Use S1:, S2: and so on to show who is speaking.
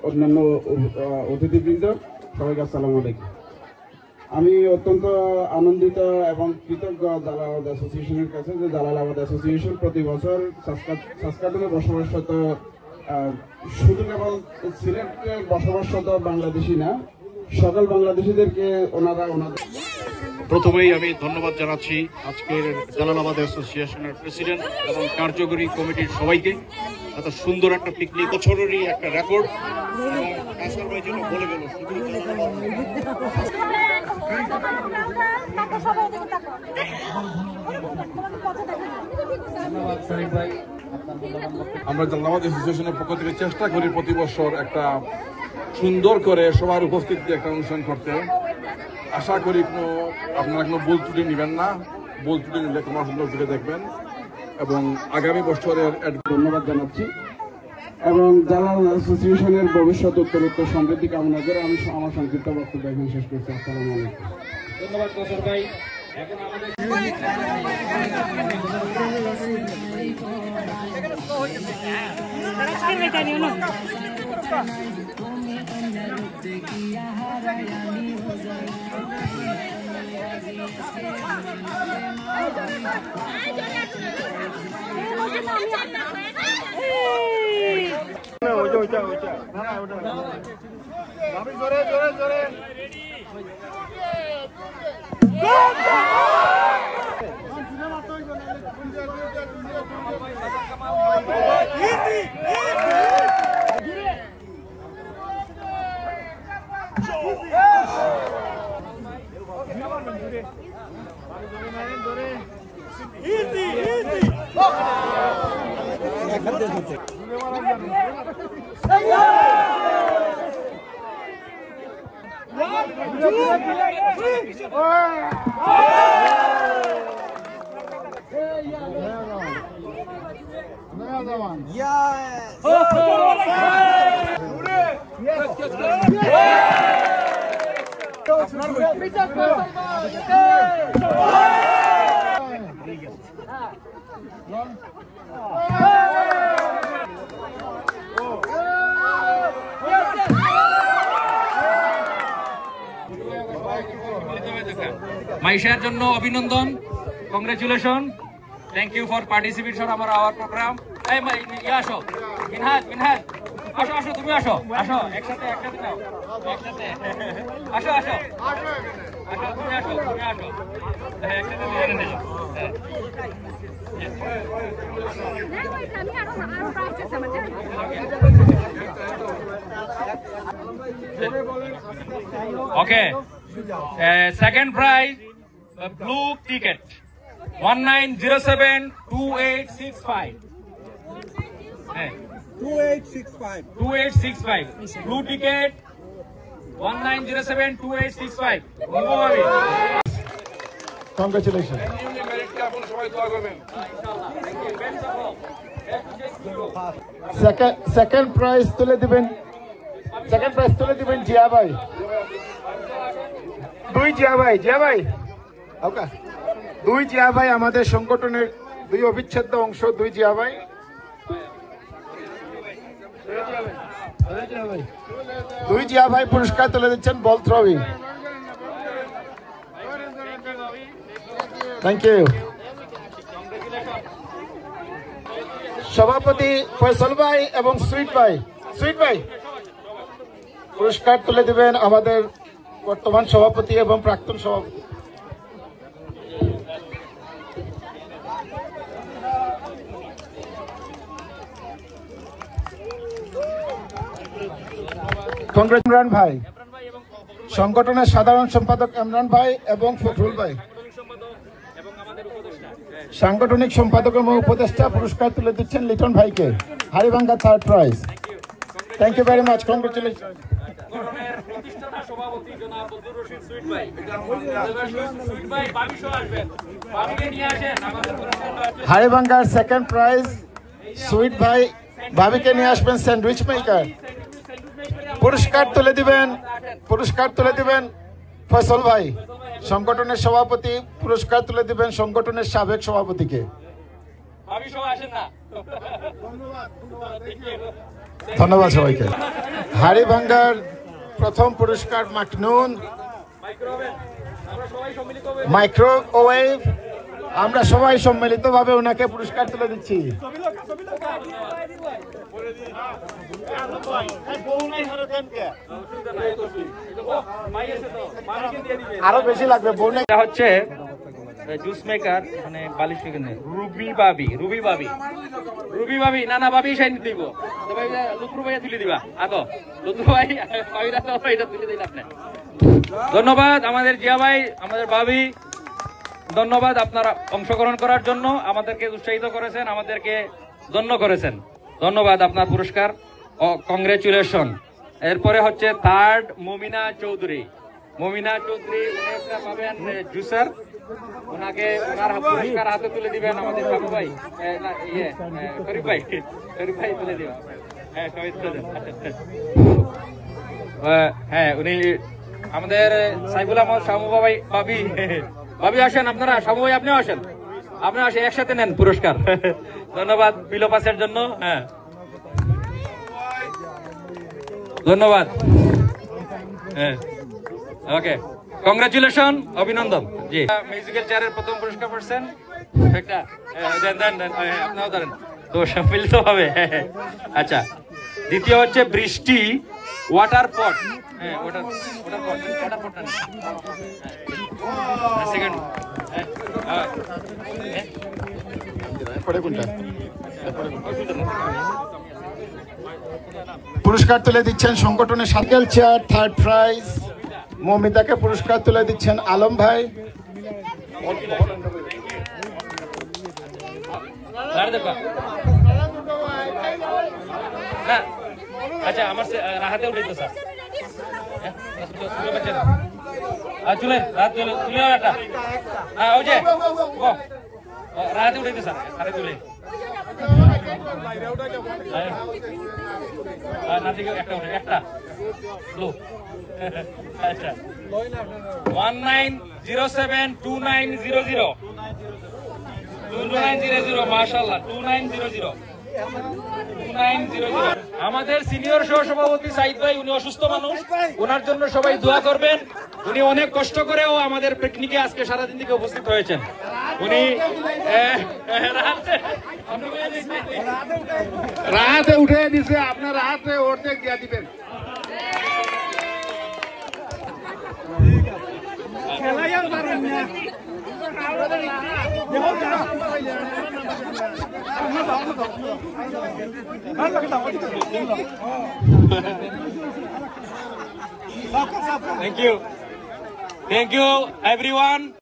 S1: অন্যান্য অতিথিবৃন্দ সবাইকে আসসালামু আলাইকুম। আমি অত্যন্ত আনন্দিত এবং কৃতজ্ঞ জালালাবাদ অ্যাসোসিয়েশনের কাছে যে জালালাবাদ অ্যাসোসিয়েশন প্রতি বছর সাসকাটুনে বসবাসরত শুধু কেবল সিলেটে বসবাসরত বাংলাদেশি না, সকল বাংলাদেশিদেরকে ওনাদের
S2: প্রথমেই আমি ধন্যবাদ জানাচ্ছি আজকের জালালাবাদ অ্যাসোসিয়েশনের প্রেসিডেন্ট এবং কার্যকরী কমিটির সবাইকে। এত সুন্দর একটা পিকনিক, বছরেরই একটা রেকর্ড বলে গেল।
S3: আমরা জালালাবাদ অ্যাসোসিয়েশনের পক্ষ থেকে চেষ্টা করি প্রতি বছর একটা সুন্দর করে সবার উপস্থিতিতে একটা অনুষ্ঠান করতে। আশা করি আপনারা কোনো ভুল ত্রুটি নেবেন না, ভুল ত্রুটি নিলে তোমার সুন্দর করে দেখবেন এবং আগামী বছরের
S1: ধন্যবাদ জানাচ্ছি এবং জালালাবাদ অ্যাসোসিয়েশনের ভবিষ্যৎ উত্তরোত্তর সমৃদ্ধি কামনা করে আমি আমার সংক্ষিপ্ত বক্তব্য এখানে শেষ করছি। আসসালামু আলাইকুম।
S2: ধন্যবাদ কসর ভাই। এখন মাইশার জন্য অভিনন্দন, congratulation, thank you for participation our program. আসো মিনহাজ, আসো আসো, তুমি আসো, আসো একসাথে নাও, একসাথে আসো আসো আসো, তুমি আসো একসাথে নিয়ে ওকে। Second prize, the blue ticket, 19072865. 2865. Blue ticket, 19072865.
S1: Congratulations. Second prize তুলে দিবেন জিয়া ভাই। দুই জিয়া ভাই আমাদের সংগঠনের দুই অবিচ্ছেদ্য অংশ, দুই জিয়া ভাই। পুরস্কার তুলে দিচ্ছেন বল থ্রোয়িং। Thank you. সভাপতি ফয়সাল ভাই এবং সুইট ভাই পুরস্কার তুলে দিবেন আমাদের বর্তমান সভাপতি এবং প্রাক্তন সভাপতি।
S4: কংগ্রেস ইমরান ভাই, সংগঠনের সাধারণ সম্পাদক ইমরান ভাই এবং ফখরুল ভাই, সাংগঠনিক সম্পাদক এবং উপদেষ্টা পুরস্কার তুলে দিচ্ছেন লিটন ভাইকে, Haribhanga 3rd prize. Thank you very much, congratulation. হাড়িভাঙ্গার 2nd প্রাইজ সুইট ভাই, ভাবিকে নিয়ে আসবেন স্যান্ডউইচ মেকার। পুরস্কার তুলে দিবেন ফয়সল ভাই, সংগঠনের সভাপতি। পুরস্কার তুলে দিবেন সংগঠনের সাবেক সভাপতিকে। ধন্যবাদ সবাইকে। হাড়িভাঙ্গার প্রথম পুরস্কার মাকনুন মাইক্রোওয়েভ। আমরা সবাই সম্মিলিতভাবে ওনাকে পুরস্কার তুলে দিচ্ছি। আরো বেশি লাগবে।
S2: হচ্ছে জুস মেকার, মানে বালিশ মেকার, রুবি বাবি না বাবি সাইন দিব, লুত্রু ভাইয়া তুলে দিবা। আগো লুত্রু ভাই এটা তুলে দিন আপনি। ধন্যবাদ আমাদের জিয়া ভাই, আমাদের ভাবি, ধন্যবাদ আপনারা অংশগ্রহণ করার জন্য, আমাদেরকে উৎসাহিত করেছেন, আমাদেরকে ধন্য করেছেন। ধন্যবাদ, আপনার পুরস্কার, কংগ্রেচুলেশন। এরপরে হচ্ছে 3rd মমিনা চৌধুরী। উনি একটা পাবেন জুসার, ওনাকে ওনার পুরস্কার হাতে তুলে দিবেন আমাদের বাবু ভাই, শরীফ ভাই তুলে দিবেন। হ্যাঁ, উনি আমাদের সাইফুল আহমদ শামু ভাবি আসেন, আপনারা শামু ভাই আপনিও আসেন, একসাথে নেন পুরস্কার। ধন্যবাদ বিলো পাসের জন্য। হ্যাঁ, ধন্যবাদ। হ্যাঁ, ওকে, কংগ্রেচুলেশন, অভিনন্দন। জি, মিউজিক্যাল চেয়ারের প্রথম পুরস্কার পাচ্ছেন একটা, আপনাও ধরেন তো মিলিত হবে। আচ্ছা, দ্বিতীয় হচ্ছে বৃষ্টি ওয়াটার পট। হ্যাঁ, ওয়াটার পট সেকেন্ড।
S4: পুরস্কার তুলে দিচ্ছেন সংগঠনের সাইকেল চেয়ার 3rd প্রাইজ মমিতাকে পুরস্কার তুলে দিচ্ছেন আলম ভাই।
S2: আচ্ছা, আমার রাহাতে উঠেছে স্যার, চলে একটা, ওই যে রাহাতে উঠেছে স্যার, হাতে তুলে একটা 19072900 মাশাআল্লাহ 2900। আমাদের সিনিয়র সহসভাপতি সাইদ ভাই, উনি অসুস্থ মানুষ, ওনার জন্য সবাই দোয়া করবেন। উনি অনেক কষ্ট করেও আমাদের পিকনিকে আজকে সারাদিন থেকে উপস্থিত হয়েছেন। উনি
S1: রাহাতে উঠে দিছে, আপনার রাহাতে অর্ধেক দিয়া দিবেন।
S2: Thank you everyone.